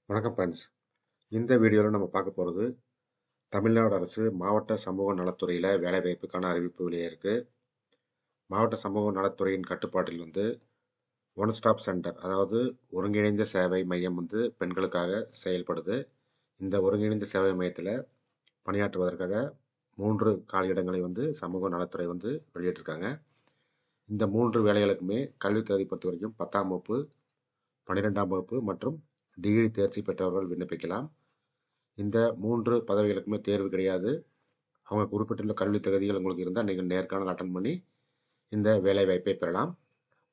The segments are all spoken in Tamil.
வணக்கம் ஃப்ரெண்ட்ஸ். இந்த வீடியோவில் நம்ம பார்க்க போகிறது தமிழ்நாடு அரசு மாவட்ட சமூக நலத்துறையில் வேலைவாய்ப்புக்கான அறிவிப்பு வெளியே மாவட்ட சமூக நலத்துறையின் கட்டுப்பாட்டில் ஒன் ஸ்டாப் சென்டர், அதாவது ஒருங்கிணைந்த சேவை மையம் பெண்களுக்காக செயல்படுது. இந்த ஒருங்கிணைந்த சேவை மையத்தில் பணியாற்றுவதற்காக 3 காலியிடங்களை சமூக நலத்துறை வெளியிட்டிருக்காங்க. இந்த 3 வேலைகளுக்குமே கல்வி தகுதி பொறுத்த வரைக்கும் 10ஆம் வகுப்பு, 12ஆம் வகுப்பு மற்றும் டிகிரி தேர்ச்சி பெற்றவர்கள் விண்ணப்பிக்கலாம். இந்த 3 பதவிகளுக்குமே தேர்வு கிடையாது. அவங்க குறிப்பிட்டுள்ள கல்வி தகுதிகள் உங்களுக்கு இருந்தால் நீங்கள் நேர்காணல் அட்டன் பண்ணி இந்த வேலை வாய்ப்பை பெறலாம்.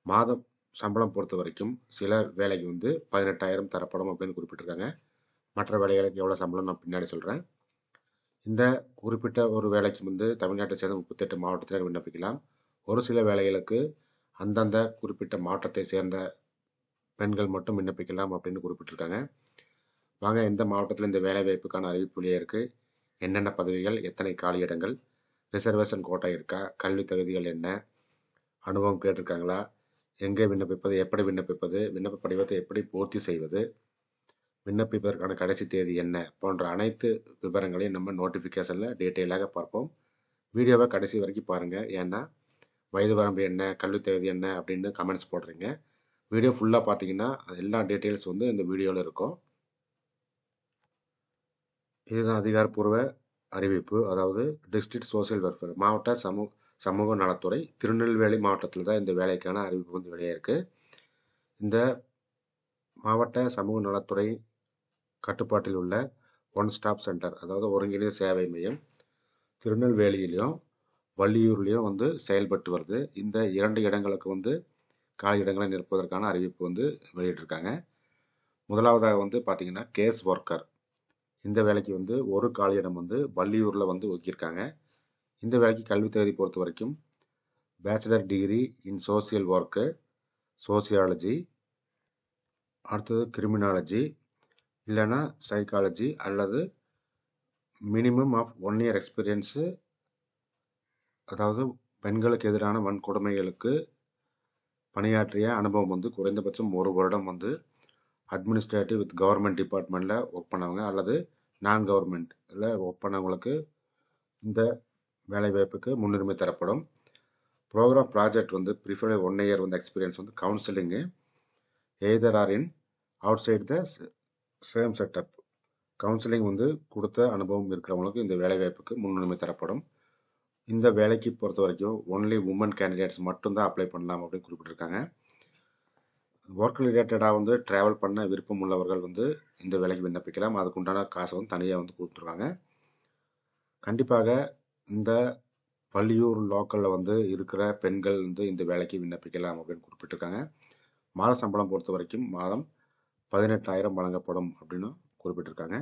மாதம் சம்பளம் பொறுத்த வரைக்கும் சில வேலைக்கு 18,000 தரப்படும் அப்படின்னு குறிப்பிட்டிருக்காங்க. மற்ற வேலைகளுக்கு எவ்வளோ சம்பளம் நான் பின்னாடி சொல்கிறேன். இந்த குறிப்பிட்ட ஒரு வேலைக்கு தமிழ்நாட்டை சேர்ந்த 38 மாவட்டத்தில் விண்ணப்பிக்கலாம். ஒரு சில வேலைகளுக்கு அந்தந்த குறிப்பிட்ட மாவட்டத்தை சேர்ந்த பெண்கள் மட்டும் விண்ணப்பிக்கலாம் அப்படின்னு குறிப்பிட்டிருக்காங்க. வாங்க, எந்த மாவட்டத்தில் இந்த வேலைவாய்ப்புக்கான அறிவிப்பு வெளியே இருக்குது, என்னென்ன பதவிகள், எத்தனை காலியிடங்கள், ரிசர்வேஷன் கோட்டா இருக்கா, கல்வி தகுதிகள் என்ன, அனுபவம் கேட்டிருக்காங்களா, எங்கே விண்ணப்பிப்பது, எப்படி விண்ணப்பிப்பது, விண்ணப்ப படிவத்தை எப்படி பூர்த்தி செய்வது, விண்ணப்பிப்பதற்கான கடைசி தேதி என்ன போன்ற அனைத்து விவரங்களையும் நம்ம நோட்டிஃபிகேஷனில் டீட்டெயிலாக பார்ப்போம். வீடியோவை கடைசி வரைக்கும் பாருங்கள். ஏன்னா வயது வரம்பு என்ன, கல்வி தகுதி என்ன அப்படின்னு கமெண்ட்ஸ் போடுறீங்க. வீடியோ ஃபுல்லாக பார்த்தீங்கன்னா எல்லா டீட்டெயில்ஸ் இந்த வீடியோவில் இருக்கும். இதுதான் அதிகாரப்பூர்வ அறிவிப்பு. அதாவது டிஸ்ட்ரிக்ட் சோசியல் வெல்ஃபேர் மாவட்ட சமூக நலத்துறை திருநெல்வேலி மாவட்டத்தில் தான் இந்த வேலைக்கான அறிவிப்பு வெளியே இருக்குது. இந்த மாவட்ட சமூக நலத்துறை கட்டுப்பாட்டில் உள்ள ஒன் ஸ்டாப் சென்டர், அதாவது ஒருங்கிணைந்த சேவை மையம் திருநெல்வேலியிலையும் வள்ளியூர்லேயும் செயல்பட்டு வருது. இந்த 2 இடங்களுக்கு காலி இடங்களை நிரப்புவதற்கான அறிவிப்பு வெளியிட்டிருக்காங்க. முதலாவதாக பார்த்தீங்கன்னா கேஸ் ஒர்க்கர். இந்த வேலைக்கு ஒரு காலியிடம் வள்ளியூரில் ஒதுக்கியிருக்காங்க. இந்த வேலைக்கு கல்வி தகுதி பொறுத்த வரைக்கும் bachelor degree in social work, sociology, அடுத்தது கிரிமினாலஜி, இல்லைன்னா சைக்காலஜி, அல்லது மினிமம் ஆஃப் 1 இயர் எக்ஸ்பீரியன்ஸு, அதாவது பெண்களுக்கு எதிரான வன்கொடுமைகளுக்கு பணியாற்றிய அனுபவம் குறைந்தபட்சம் 1 வருடம் அட்மினிஸ்ட்ரேட்டிவ் வித் கவர்மெண்ட் டிபார்ட்மெண்ட்டில் ஒர்க் பண்ணவங்க அல்லது நான் கவர்மெண்ட்டில் ஒர்க் பண்ணவங்களுக்கு இந்த வேலைவாய்ப்புக்கு முன்னுரிமை தரப்படும். Program project preferred 1 year experience counselling either or in outside the same setup. Counselling கொடுத்த அனுபவம் இருக்கிறவங்களுக்கு இந்த வேலைவாய்ப்புக்கு முன்னுரிமை தரப்படும். இந்த வேலைக்கு பொறுத்த வரைக்கும் ஒன்லி உமன் கேண்டிடேட்ஸ் மட்டும்தான் அப்ளை பண்ணலாம் அப்படின்னு குறிப்பிட்டிருக்காங்க. ஒர்க் ரிலேட்டடாக ட்ராவல் பண்ண விருப்பம் உள்ளவர்கள் இந்த வேலைக்கு விண்ணப்பிக்கலாம். அதுக்குண்டான காசை தனியாக கொடுத்துருவாங்க. கண்டிப்பாக இந்த வள்ளியூர் லோக்கலில் இருக்கிற பெண்கள் இந்த வேலைக்கு விண்ணப்பிக்கலாம் அப்படின்னு குறிப்பிட்டிருக்காங்க. மாத சம்பளம் பொறுத்த வரைக்கும் மாதம் 18,000 வழங்கப்படும் அப்படின்னு குறிப்பிட்டிருக்காங்க.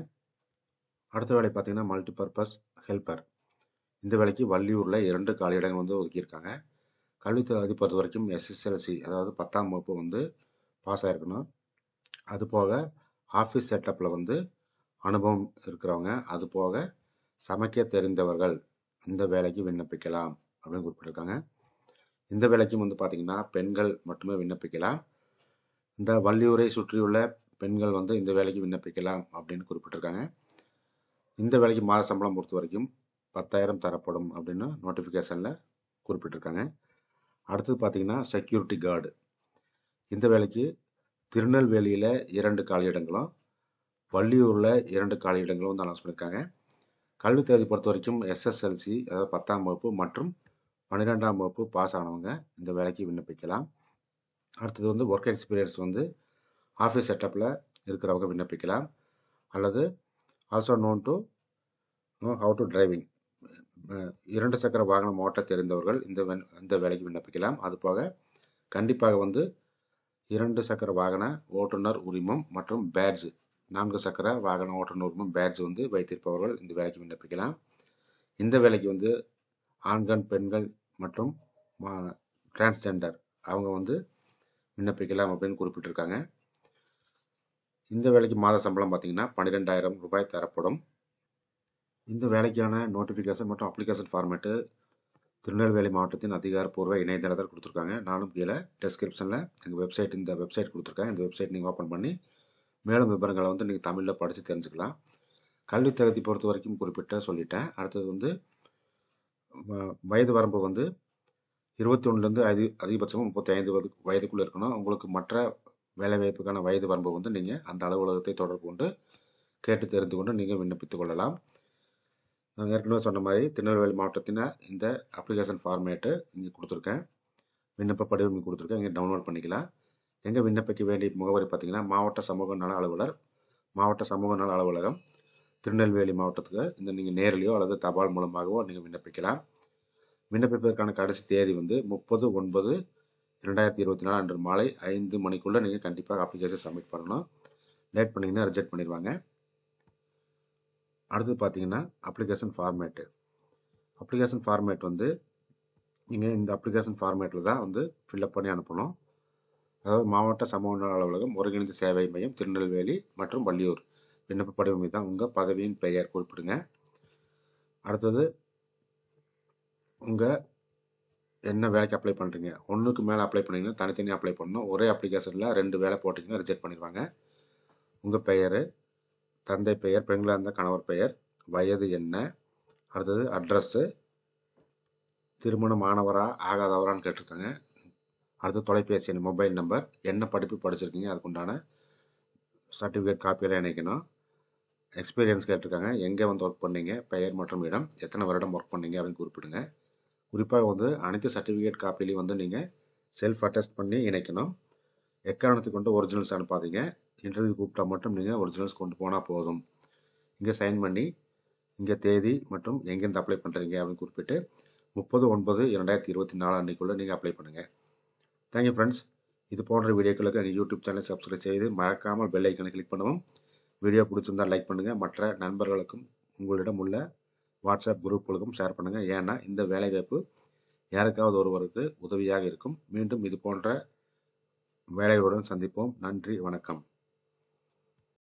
அடுத்த வேலை பார்த்தீங்கன்னா மல்டிபர்பஸ் ஹெல்ப்பர். இந்த வேலைக்கு வள்ளியூரில் 2 காலியிடங்கள் ஒதுக்கியிருக்காங்க. கல்வி தகுதி பொறுத்த வரைக்கும் எஸ்எஸ்எல்சி, அதாவது 10ஆம் வகுப்பு பாஸ் ஆகிருக்கணும். அது போக ஆஃபீஸ் செட்டப்பில் அனுபவம் இருக்கிறவங்க, அது போக சமைக்க தெரிந்தவர்கள் இந்த வேலைக்கு விண்ணப்பிக்கலாம் அப்படின்னு குறிப்பிட்டிருக்காங்க. இந்த வேலைக்கும் பார்த்திங்கன்னா பெண்கள் மட்டுமே விண்ணப்பிக்கலாம். இந்த வள்ளியூரை சுற்றியுள்ள பெண்கள் இந்த வேலைக்கு விண்ணப்பிக்கலாம் அப்படின்னு குறிப்பிட்டிருக்காங்க. இந்த வேலைக்கு மாத சம்பளம் பொறுத்த வரைக்கும் 10,000 தரப்படும் அப்படின்னு நோட்டிஃபிகேஷனில் குறிப்பிட்டிருக்காங்க. அடுத்தது பார்த்திங்கன்னா செக்யூரிட்டி கார்டு. இந்த வேலைக்கு திருநெல்வேலியில் 2 காலியிடங்களும் வள்ளியூரில் 2 காலியிடங்களும் அனௌன்ஸ் பண்ணியிருக்காங்க. கல்வி தகுதி பொறுத்த வரைக்கும் எஸ்எஸ்எல்சி, அதாவது 10ஆம் வகுப்பு மற்றும் 12ஆம் வகுப்பு பாஸ் ஆனவங்க இந்த வேலைக்கு விண்ணப்பிக்கலாம். அடுத்தது ஒர்க் எக்ஸ்பீரியன்ஸ் ஆஃபீஸ் செட்டப்பில் இருக்கிறவங்க விண்ணப்பிக்கலாம். அல்லது also known to how to driving, 2 சக்கர வாகனம் ஓட்ட தெரிந்தவர்கள் இந்த வேலைக்கு விண்ணப்பிக்கலாம். அது போக கண்டிப்பாக 2 சக்கர வாகன ஓட்டுநர் உரிமம் மற்றும் பேட்ஜ், 4 சக்கர வாகன ஓட்டுநர் உரிமம் பேட்ஜ் வைத்திருப்பவர்கள் இந்த வேலைக்கு விண்ணப்பிக்கலாம். இந்த வேலைக்கு ஆண்கள், பெண்கள் மற்றும் டிரான்ஸ்ஜெண்டர் அவங்க விண்ணப்பிக்கலாம் அப்படின்னு குறிப்பிட்டிருக்காங்க. இந்த வேலைக்கு மாத சம்பளம் பார்த்தீங்கன்னா 12,000 ரூபாய் தரப்படும். இந்த வேலைக்கான நோட்டிஃபிகேஷன் மற்றும் அப்ளிகேஷன் ஃபார்மேட்டு திருநெல்வேலி மாவட்டத்தின் அதிகாரப்பூர்வ இணையதளத்தில் கொடுத்துருக்காங்க. நானும் கீழே டெஸ்கிரிப்ஷனில் எங்கள் வெப்சைட், இந்த வெப்சைட் கொடுத்துருக்காங்க. இந்த வெப்சைட் நீங்கள் ஓப்பன் பண்ணி மேலும் விவரங்களை வந்து நீங்கள் தமிழில் படித்து தெரிஞ்சுக்கலாம். கல்வி தகுதி பொறுத்த வரைக்கும் குறிப்பிட்ட சொல்லிட்டேன். அடுத்தது வந்து வயது வரம்பு வந்து 21லேருந்து அதிகபட்சமாக 35 வயதுக்குள்ளே இருக்கணும். உங்களுக்கு மற்ற வேலைவாய்ப்புக்கான வயது வரம்பு வந்து நீங்கள் அந்த அலுவலகத்தை தொடர்பு கொண்டு கேட்டு தெரிந்து கொண்டு நீங்கள் விண்ணப்பித்துக் கொள்ளலாம். நான் ஏற்கனவே சொன்ன மாதிரி திருநெல்வேலி மாவட்டத்தின் இந்த அப்ளிகேஷன் ஃபார்மேட்டு இங்கே கொடுத்துருக்கேன். விண்ணப்ப படிவம் இங்கே கொடுத்துருக்கேன். இங்கே டவுன்லோட் பண்ணிக்கலாம். எங்கே விண்ணப்பிக்க வேண்டிய முகவரி பார்த்தீங்கன்னா, மாவட்ட சமூக நல அலுவலர், மாவட்ட சமூக நல அலுவலகம், திருநெல்வேலி மாவட்டத்துக்கு இந்த நீங்கள் நேரிலையோ அல்லது தபால் மூலமாகவோ நீங்கள் விண்ணப்பிக்கலாம். விண்ணப்பிப்பதற்கான கடைசி தேதி வந்து 30/9/2024 அன்று மாலை 5 மணிக்குள்ளே நீங்கள் கண்டிப்பாக அப்ளிகேஷன் சப்மிட் பண்ணணும். லேட் பண்ணிங்கன்னா ரிஜெக்ட் பண்ணிடுவாங்க. அடுத்து பார்த்தீங்கன்னா அப்ளிகேஷன் ஃபார்மேட் வந்து நீங்கள் இந்த அப்ளிகேஷன் ஃபார்மேட்டில் தான் வந்து ஃபில்அப் பண்ணி அனுப்பணும். அதாவது மாவட்ட சமூக நல அலுவலகம், ஒருங்கிணைந்த சேவை மையம், திருநெல்வேலி மற்றும் வள்ளியூர். விண்ணப்ப படிவம் தான் உங்கள் பதவியின் பெயர் குறிப்பிடுங்க. அடுத்தது உங்கள் என்ன வேலைக்கு அப்ளை பண்ணுறீங்க. ஒன்றுக்கு மேலே அப்ளை பண்ணிங்கன்னா தனித்தனியாக அப்ளை பண்ணணும். ஒரே அப்ளிகேஷனில் 2 வேலை போட்டிங்கன்னா ரிஜெக்ட் பண்ணிடுவாங்க. உங்கள் பெயர், தந்தை பெயர், பெண்களாக இருந்தால் கணவர் பெயர், வயது என்ன, அடுத்தது அட்ரஸ்ஸு, திருமணம் ஆனவரா ஆகாதவரான்னு கேட்டிருக்காங்க. அடுத்து தொலைபேசி எண், மொபைல் நம்பர், என்ன படிப்பு படிச்சிருக்கீங்க, அதுக்குண்டான சர்டிஃபிகேட் காப்பியெல்லாம் இணைக்கணும். எக்ஸ்பீரியன்ஸ் கேட்டிருக்காங்க. எங்கே வந்து ஒர்க் பண்ணீங்க, பெயர் மற்றும் இடம், எத்தனை வருடம் ஒர்க் பண்ணீங்க அப்படின்னு குறிப்பிடுங்க. குறிப்பாக வந்து அனைத்து சர்டிஃபிகேட் காப்பிலையும் வந்து நீங்கள் செல்ஃப் அட்டஸ்ட் பண்ணி இணைக்கணும். எக்காரணத்துக்கு கொண்டு ஒரிஜினல்ஸ் அனுப்பாதீங்க. இன்டர்வியூ கூப்பிட்டா மட்டும் நீங்கள் ஒரிஜினல்ஸ் கொண்டு போனால் போதும். இங்கே சைன் பண்ணி இங்கே தேதி மற்றும் எங்கேருந்து அப்ளை பண்ணுறீங்க அப்படின்னு குறிப்பிட்டு 30/9/2024 அன்றைக்குள்ளே நீங்கள் அப்ளை பண்ணுங்கள். Thank you friends. இது போன்ற வீடியோக்களுக்கு எங்கள் யூடியூப் சேனலை சப்ஸ்கிரைப் செய்து மறக்காமல் பெல் ஐக்கனை கிளிக் பண்ணவும். வீடியோ பிடிச்சிருந்தால் லைக் பண்ணுங்கள். மற்ற நண்பர்களுக்கும் உங்களிடம் உள்ள வாட்ஸ்அப் குரூப்புகளுக்கும் ஷேர் பண்ணுங்கள். ஏன்னா இந்த வேலைவாய்ப்பு யாருக்காவது ஒருவருக்கு உதவியாக இருக்கும். மீண்டும் இது போன்ற வேலைகளுடன் சந்திப்போம். நன்றி, வணக்கம்.